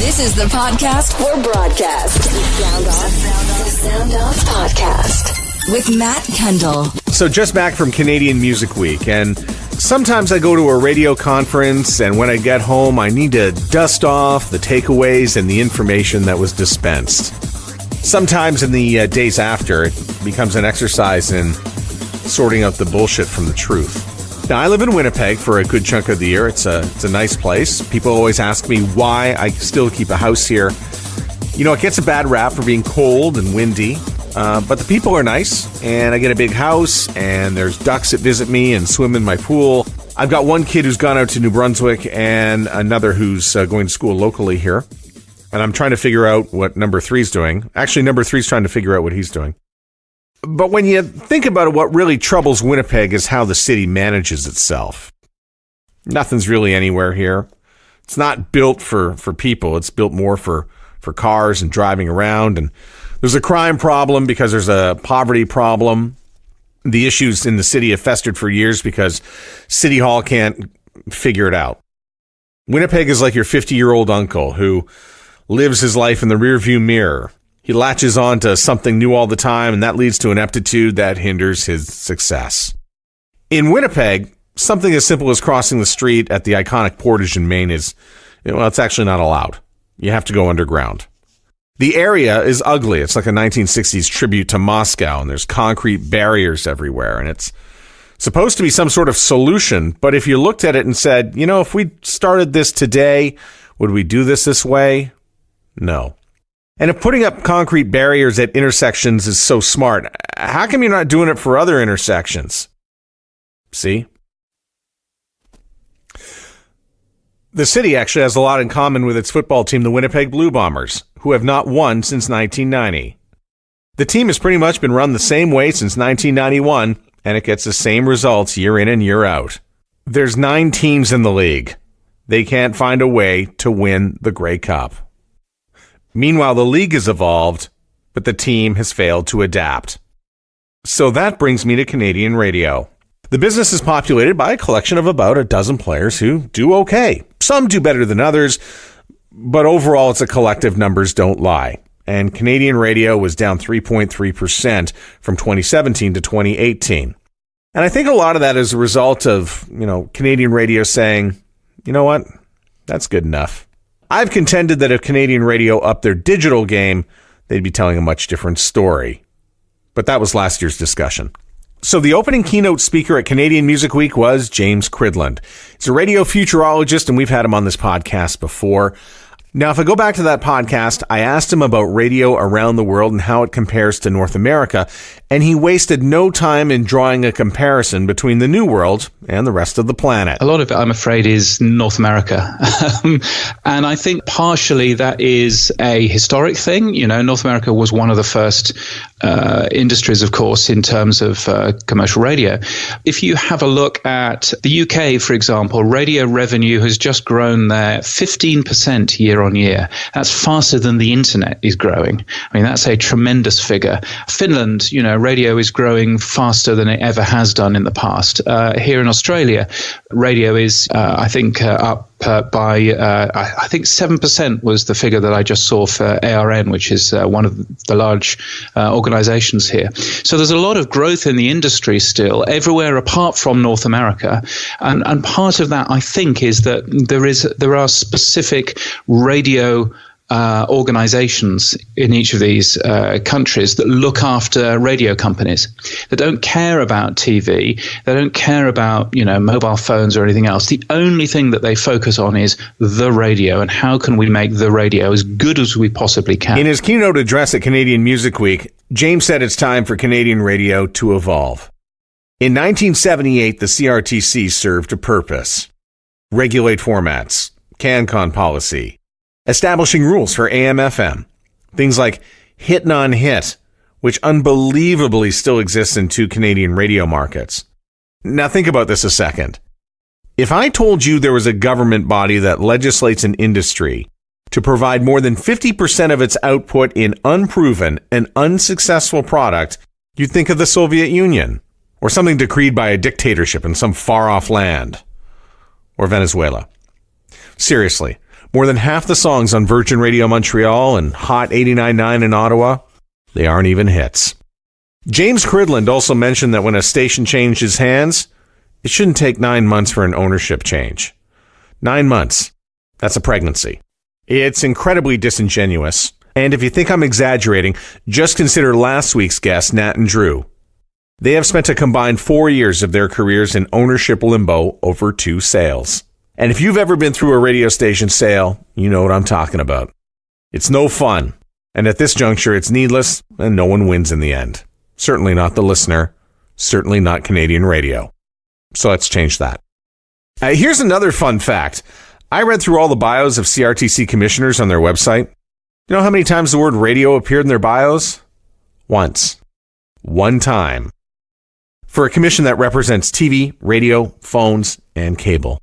This is the podcast for broadcast. The Sound Off Podcast with Matt Kendall. So just back from Canadian Music Week, and sometimes I go to a radio conference, and when I get home, I need to dust off the takeaways and the information that was dispensed. Sometimes in the days after, it becomes an exercise in sorting out the bullshit from the truth. Now, I live in Winnipeg for a good chunk of the year. It's a nice place. People always ask me why I still keep a house here. You know, it gets a bad rap for being cold and windy, but the people are nice, and I get a big house, and there's ducks that visit me and swim in my pool. I've got one kid who's gone out to New Brunswick and another who's going to school locally here, and I'm trying to figure out what number 3's doing. Actually, number 3's trying to figure out what he's doing. But when you think about it, what really troubles Winnipeg is how the city manages itself. Nothing's really anywhere here. It's not built for people. It's built more for cars and driving around. And there's a crime problem because there's a poverty problem. The issues in the city have festered for years because City Hall can't figure it out. Winnipeg is like your 50-year-old uncle who lives his life in the rearview mirror. He latches on to something new all the time, and that leads to an aptitude that hinders his success. In Winnipeg, something as simple as crossing the street at the iconic Portage in Maine is, well, it's actually not allowed. You have to go underground. The area is ugly. It's like a 1960s tribute to Moscow, and there's concrete barriers everywhere, and it's supposed to be some sort of solution, but if you looked at it and said, you know, if we started this today, would we do this way? No. And if putting up concrete barriers at intersections is so smart, how come you're not doing it for other intersections? See? The city actually has a lot in common with its football team, the Winnipeg Blue Bombers, who have not won since 1990. The team has pretty much been run the same way since 1991, and it gets the same results year in and year out. There's 9 teams in the league. They can't find a way to win the Grey Cup. Meanwhile, the league has evolved, but the team has failed to adapt. So that brings me to Canadian radio. The business is populated by a collection of about a dozen players who do okay. Some do better than others, but overall it's a collective, numbers don't lie. And Canadian radio was down 3.3% from 2017 to 2018. And I think a lot of that is a result of, Canadian radio saying, you know what, that's good enough. I've contended that if Canadian radio upped their digital game, they'd be telling a much different story. But that was last year's discussion. So the opening keynote speaker at Canadian Music Week was James Cridland. He's a radio futurologist, and we've had him on this podcast before. Now, if I go back to that podcast, I asked him about radio around the world and how it compares to North America, and he wasted no time in drawing a comparison between the New World and the rest of the planet. A lot of it, I'm afraid, is North America. And I think partially that is a historic thing. North America was one of the first industries, of course, in terms of commercial radio. If you have a look at the UK, for example, radio revenue has just grown there 15% year on year. That's faster than the internet is growing. I mean, that's a tremendous figure. Finland, radio is growing faster than it ever has done in the past. Here in Australia, radio is, I think, up by, I think 7% was the figure that I just saw for ARN, which is one of the large organizations here. So there's a lot of growth in the industry still, everywhere apart from North America. And part of that, I think, is that there are specific radio organizations in each of these countries that look after radio companies that don't care about TV, they don't care about mobile phones or anything else. The only thing that they focus on is the radio and how can we make the radio as good as we possibly can. In his keynote address at Canadian Music Week, James said it's time for Canadian radio to evolve. In 1978, the CRTC served a purpose: regulate formats, CanCon policy, establishing rules for AM/FM, things like hit-non-hit, which unbelievably still exists in 2 Canadian radio markets. Now think about this a second. If I told you there was a government body that legislates an industry to provide more than 50% of its output in unproven and unsuccessful product, you'd think of the Soviet Union, or something decreed by a dictatorship in some far-off land, or Venezuela. Seriously. More than half the songs on Virgin Radio Montreal and Hot 89.9 in Ottawa, they aren't even hits. James Cridland also mentioned that when a station changes hands, it shouldn't take 9 months for an ownership change. 9 months. That's a pregnancy. It's incredibly disingenuous. And if you think I'm exaggerating, just consider last week's guests, Nat and Drew. They have spent a combined 4 years of their careers in ownership limbo over 2 sales. And if you've ever been through a radio station sale, you know what I'm talking about. It's no fun. And at this juncture, it's needless, and no one wins in the end. Certainly not the listener. Certainly not Canadian radio. So let's change that. Here's another fun fact. I read through all the bios of CRTC commissioners on their website. You know how many times the word radio appeared in their bios? Once. One time. For a commission that represents TV, radio, phones, and cable.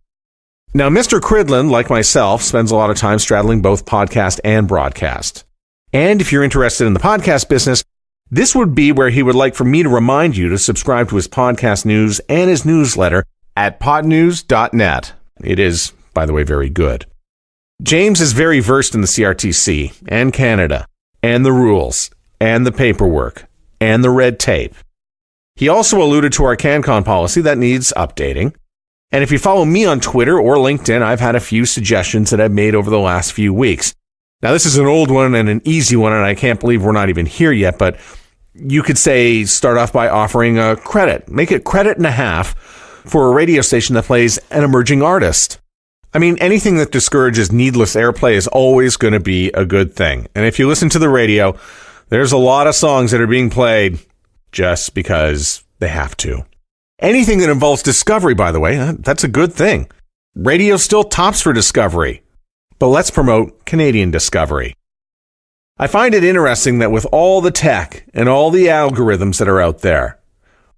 Now, Mr. Cridland, like myself, spends a lot of time straddling both podcast and broadcast. And if you're interested in the podcast business, this would be where he would like for me to remind you to subscribe to his podcast news and his newsletter at podnews.net. It is, by the way, very good. James is very versed in the CRTC and Canada and the rules and the paperwork and the red tape. He also alluded to our CanCon policy that needs updating. And if you follow me on Twitter or LinkedIn, I've had a few suggestions that I've made over the last few weeks. Now, this is an old one and an easy one, and I can't believe we're not even here yet, but you could say start off by offering a credit. Make it credit and a half for a radio station that plays an emerging artist. I mean, anything that discourages needless airplay is always going to be a good thing. And if you listen to the radio, there's a lot of songs that are being played just because they have to. Anything that involves discovery, by the way, that's a good thing. Radio still tops for discovery. But let's promote Canadian discovery. I find it interesting that with all the tech and all the algorithms that are out there,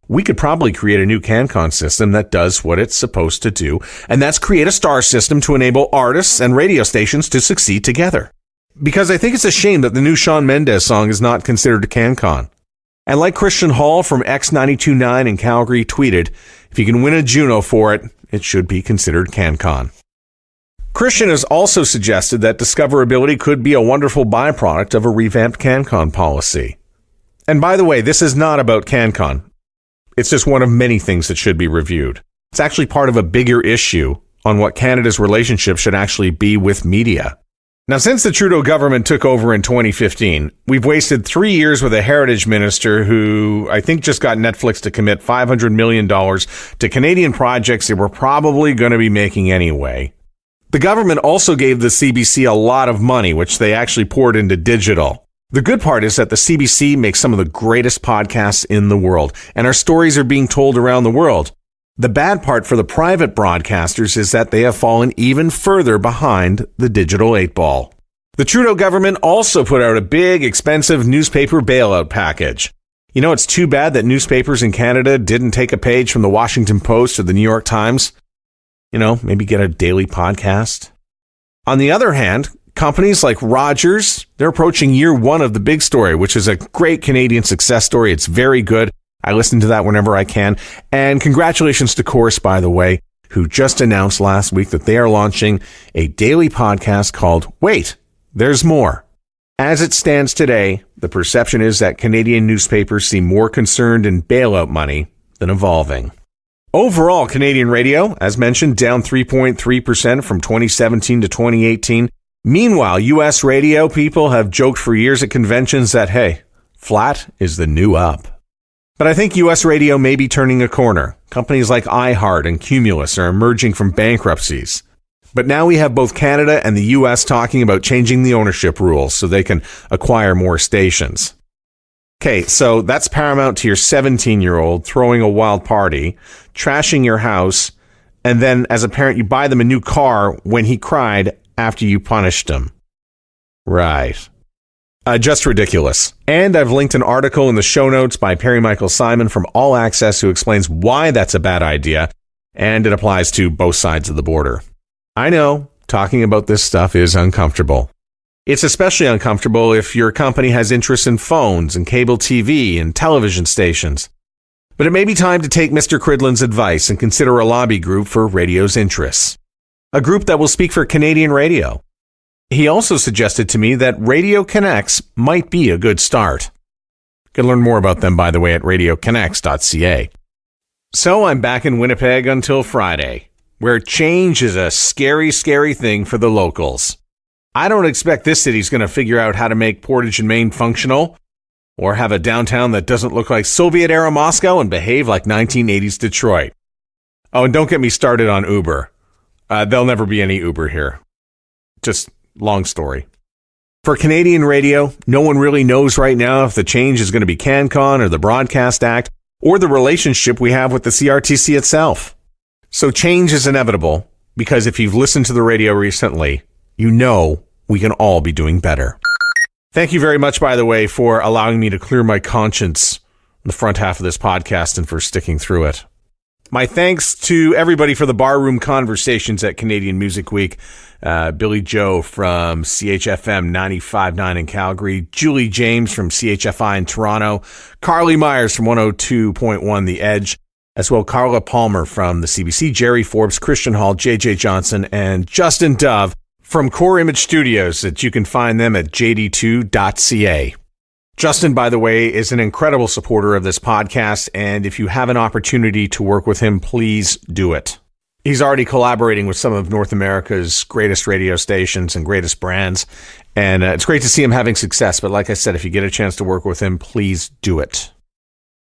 we could probably create a new CanCon system that does what it's supposed to do, and that's create a star system to enable artists and radio stations to succeed together. Because I think it's a shame that the new Shawn Mendes song is not considered a CanCon. And like Christian Hall from X92.9 in Calgary tweeted, if you can win a Juno for it, it should be considered CanCon. Christian has also suggested that discoverability could be a wonderful byproduct of a revamped CanCon policy. And by the way, this is not about CanCon. It's just one of many things that should be reviewed. It's actually part of a bigger issue on what Canada's relationship should actually be with media. Now, since the Trudeau government took over in 2015, we've wasted 3 years with a heritage minister who I think just got Netflix to commit $500 million to Canadian projects they were probably going to be making anyway. The government also gave the CBC a lot of money, which they actually poured into digital. The good part is that the CBC makes some of the greatest podcasts in the world, and our stories are being told around the world. The bad part for the private broadcasters is that they have fallen even further behind the digital 8-ball. The Trudeau government also put out a big, expensive newspaper bailout package. You know, it's too bad that newspapers in Canada didn't take a page from the Washington Post or the New York Times. You know, maybe get a daily podcast. On the other hand, companies like Rogers, they're approaching year 1 of The Big Story, which is a great Canadian success story. It's very good. I listen to that whenever I can. And congratulations to Corus, by the way, who just announced last week that they are launching a daily podcast called Wait, There's More. As it stands today, the perception is that Canadian newspapers seem more concerned in bailout money than evolving. Overall, Canadian radio, as mentioned, down 3.3% from 2017 to 2018. Meanwhile, U.S. radio people have joked for years at conventions that, hey, flat is the new up. But I think U.S. radio may be turning a corner. Companies like iHeart and Cumulus are emerging from bankruptcies. But now we have both Canada and the U.S. talking about changing the ownership rules so they can acquire more stations. Okay, so that's paramount to your 17-year-old throwing a wild party, trashing your house, and then as a parent you buy them a new car when he cried after you punished him. Right. Just ridiculous. And I've linked an article in the show notes by Perry Michael Simon from All Access who explains why that's a bad idea, and it applies to both sides of the border. I know, talking about this stuff is uncomfortable. It's especially uncomfortable if your company has interests in phones and cable TV and television stations. But it may be time to take Mr. Cridland's advice and consider a lobby group for radio's interests. A group that will speak for Canadian radio. He also suggested to me that Radio Connects might be a good start. You can learn more about them, by the way, at radioconnects.ca. So I'm back in Winnipeg until Friday, where change is a scary, scary thing for the locals. I don't expect this city's going to figure out how to make Portage and Main functional, or have a downtown that doesn't look like Soviet-era Moscow and behave like 1980s Detroit. Oh, and don't get me started on Uber. There'll never be any Uber here. Just long story. For Canadian radio, no one really knows right now if the change is going to be CanCon or the Broadcast Act or the relationship we have with the CRTC itself. So change is inevitable because if you've listened to the radio recently, you know we can all be doing better. Thank you very much, by the way, for allowing me to clear my conscience in the front half of this podcast and for sticking through it. My thanks to everybody for the barroom conversations at Canadian Music Week. Billy Joe from CHFM 95.9 in Calgary, Julie James from CHFI in Toronto, Carly Myers from 102.1 The Edge, as well Carla Palmer from the CBC, Jerry Forbes, Christian Hall, JJ Johnson, and Justin Dove from Core Image Studios, that you can find them at jd2.ca. Justin, by the way, is an incredible supporter of this podcast, and if you have an opportunity to work with him, please do it. He's already collaborating with some of North America's greatest radio stations and greatest brands, and it's great to see him having success. But like I said, if you get a chance to work with him, please do it.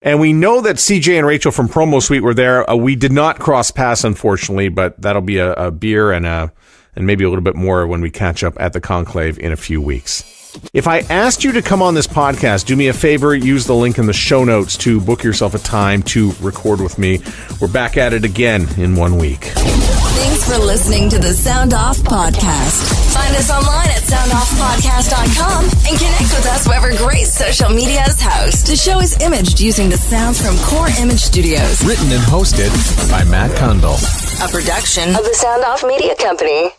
And we know that CJ and Rachel from Promo Suite were there. We did not cross paths, unfortunately, but that'll be a beer and maybe a little bit more when we catch up at the Conclave in a few weeks. If I asked you to come on this podcast, do me a favor, use the link in the show notes to book yourself a time to record with me. We're back at it again in 1 week. Thanks for listening to the Sound Off Podcast. Find us online at soundoffpodcast.com and connect with us wherever great social media is housed. The show is imaged using the sounds from Core Image Studios. Written and hosted by Matt Kundle. A production of the Sound Off Media Company.